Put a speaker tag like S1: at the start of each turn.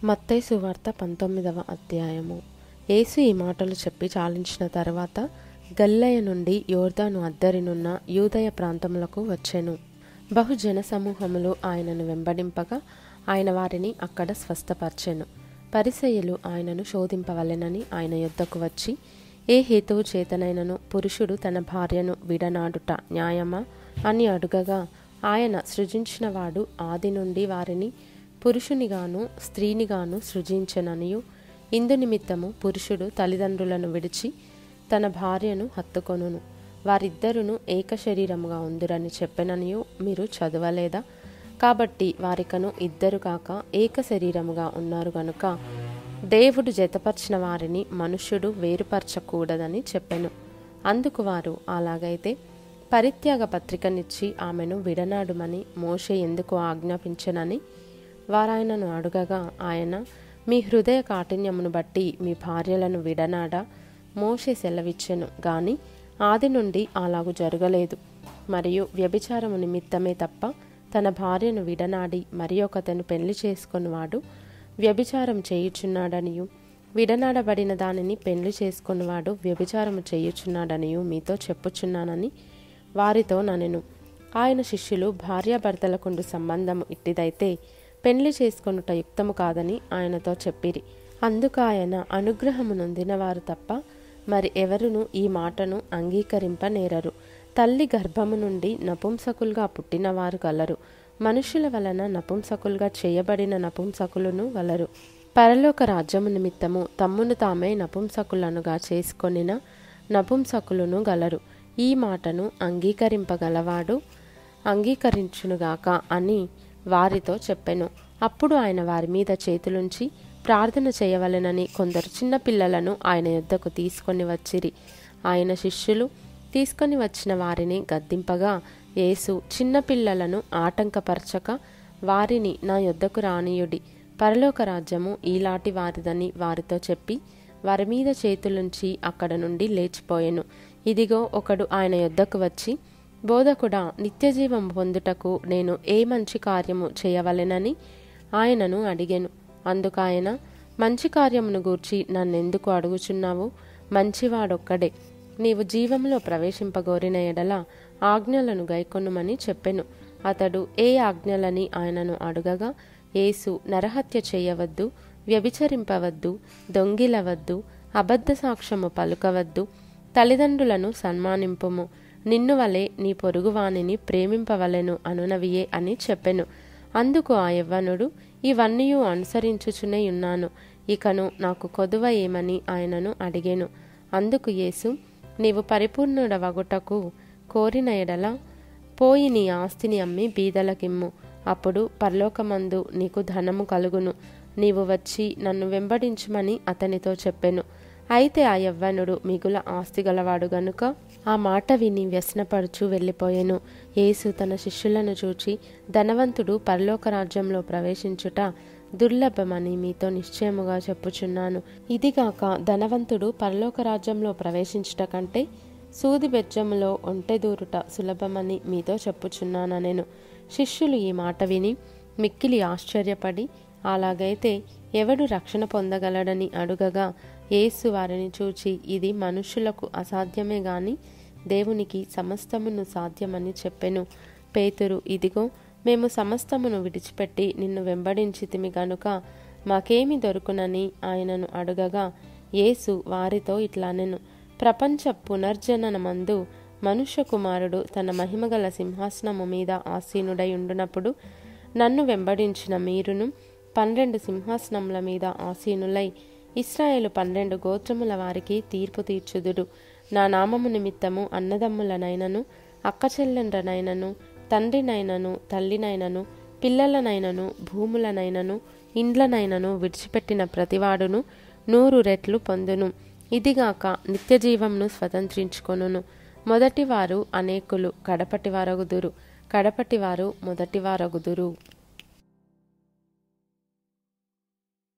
S1: మత్తయి సువార్త 19వ అధ్యాయము. యేసు ఈ మాటలు చెప్పి చాలించిన తర్వాత గలిలయ నుండి యోర్దాను అద్దరినున్న యూదయ ప్రాంతములకు వచ్చెను. బహుజన సమూహములు ఆయనను వెంబడింపగా ఆయన వారిని అక్కడ స్వస్థపరచెను. పరిసయ్యులు ఆయనను శోధింపవలెనని ఆయన యొద్దకు వచ్చి, ఏ హేతువు చేతనైనను పురుషుడు తన భార్యను విడనాడుట న్యాయమా అని అడుగగా, ఆయన సృజించిన వాడు ఆది నుండి వారిని పురుషునిగాను స్త్రీనిగాను సృజించెననియు, ఇందు నిమిత్తము పురుషుడు తల్లిదండ్రులను విడిచి తన భార్యను హత్తుకొనును, వారిద్దరును ఏక శరీరముగా ఉందురని చెప్పెననియు మీరు చదవలేదా? కాబట్టి వారికను ఇద్దరు కాక ఏక శరీరముగా ఉన్నారు గనుక దేవుడు జతపర్చిన వారిని మనుష్యుడు వేరుపరచకూడదని చెప్పెను. అందుకు వారు, అలాగైతే పరిత్యాగ పత్రికనిచ్చి ఆమెను విడనాడుమని మోషే ఎందుకు ఆజ్ఞాపించెనని వారాయనను అడుగగా, ఆయన, మీ హృదయ కాఠిన్యమును బట్టి మీ భార్యలను విడనాడా మోషే సెలవిచ్చెను గాని ఆది నుండి అలాగు జరగలేదు. మరియు వ్యభిచారము నిమిత్తమే తప్ప తన భార్యను విడనాడి మరి ఒకతను పెళ్లి చేసుకొనివాడు వ్యభిచారం చేయుచున్నాడనియు, విడనాడబడిన దానిని పెళ్లి చేసుకొనివాడు వ్యభిచారము చేయుచున్నాడనియు మీతో చెప్పుచున్నానని వారితో ననెను. ఆయన శిష్యులు భార్యాభర్తలకుండు సంబంధము ఇట్టిదైతే పెళ్లి చేసుకొనుట యుక్తము కాదని ఆయనతో చెప్పిరి. అందుకు ఆయన, అనుగ్రహము నొందినవారు తప్ప మరి ఎవరును ఈ మాటను అంగీకరింపనేరరు. తల్లి గర్భము నుండి నపుంసకులుగా పుట్టినవారు గలరు, మనుషుల వలన నపుంసకులుగా చేయబడిన నపుంసకులను గలరు. పరలోక రాజ్యము నిమిత్తము తమ్మును తామే నపుంసకులనుగా చేసుకొనిన నపుంసకులను గలరు. ఈ మాటను అంగీకరింపగలవాడు అంగీకరించునుగాక అని వారితో చెప్పెను. అప్పుడు ఆయన వారి మీద చేతులుంచి ప్రార్థన చేయవలెనని కొందరు చిన్నపిల్లలను ఆయన యొద్దకు తీసుకొని వచ్చిరి. ఆయన శిష్యులు తీసుకొని వచ్చిన వారిని గద్దింపగా, యేసు, చిన్నపిల్లలను ఆటంకపరచక వారిని నా యొద్దకు రానియుడి, పరలోక రాజ్యము ఈలాటి వారిదని వారితో చెప్పి వారి మీద చేతులుంచి అక్కడ నుండి లేచిపోయెను. ఇదిగో, ఒకడు ఆయన యొద్దకు వచ్చి, బోధకుడా, నిత్యజీవం పొందుటకు నేను ఏ మంచి కార్యము చేయవలెనని ఆయనను అడిగెను. అందుకాయన, మంచి కార్యమును గూర్చి నన్నెందుకు అడుగుచున్నావు? మంచివాడొక్కడే. నీవు జీవంలో ప్రవేశింపగోరిన ఎడల ఆజ్ఞలను గైకొనుమని చెప్పెను. అతడు ఏ ఆజ్ఞలని ఆయనను అడుగగా, యేసు, నరహత్య చేయవద్దు, వ్యభిచరింపవద్దు, దొంగిలవద్దు, అబద్ధ సాక్ష్యము పలుకవద్దు, తల్లిదండ్రులను సన్మానింపుము, నిన్ను వలె నీ పొరుగువానిని ప్రేమింపవలెను అనునవియే అని చెప్పెను. అందుకు ఆ యవ్వనుడు, ఇవన్నీ అనుసరించుచునే ఉన్నాను, ఇకను నాకు కొదువ ఏమని ఆయనను అడిగెను. అందుకు యేసు, నీవు పరిపూర్ణుడవగుటకు కోరిన ఎడల పోయి నీ ఆస్తిని అమ్మి బీదలకిమ్ము, అప్పుడు పరలోకమందు నీకు ధనము కలుగును. నీవు వచ్చి నన్ను వెంబడించుమని అతనితో చెప్పెను. అయితే ఆ యవ్వనుడు మిగుల ఆస్తి గలవాడు గనుక ఆ మాట విని వ్యసనపడుచు వెళ్ళిపోయెను. యేసు తన శిష్యులను చూచి, ధనవంతుడు పరలోక రాజ్యంలో ప్రవేశించుట దుర్లభమని మీతో నిశ్చయముగా చెప్పుచున్నాను. ఇదిగాక ధనవంతుడు పరలోక రాజ్యంలో ప్రవేశించుట కంటే సూది బెజ్జములో ఒంటెదూరుట సులభమని మీతో చెప్పుచున్నానెను. శిష్యులు ఈ మాట విని మిక్కిలి ఆశ్చర్యపడి, అలాగైతే ఎవడు రక్షణ పొందగలడని అడుగగా, యేసు వారిని చూచి, ఇది మనుష్యులకు అసాధ్యమే గాని దేవునికి సమస్తమును సాధ్యమని చెప్పెను. పేతురు, ఇదిగో, మేము సమస్తమును విడిచిపెట్టి నిన్ను వెంబడించితిమి గనుక మాకేమి దొరుకునని ఆయనను అడుగగా, యేసు వారితో ఇట్లనెను, ప్రపంచ పునర్జననమందు మనుష్య కుమారుడు తన మహిమగల సింహాసనము మీద ఆసీనుడై ఉండునప్పుడు నన్ను వెంబడించిన మీరును 12 సింహాసనముల మీద ఆసీనులై ఇశ్రాయేలు 12 గోత్రముల వారికి తీర్పు తీర్చుదురు. నా నామము నిమిత్తము అన్నదమ్ములనైనను, అక్కచెల్లెండ్రనైనను, తండ్రినైనను, తల్లినైనను, పిల్లలనైనను, భూములనైనను, ఇండ్లనైనను విడిచిపెట్టిన ప్రతివాడును 100 రెట్లు పొందును. ఇదిగాక నిత్యజీవంను స్వతంత్రించుకొనును. మొదటివారు అనేకులు కడపటివారగుదురు, కడపటివారు మొదటివారగుదురు.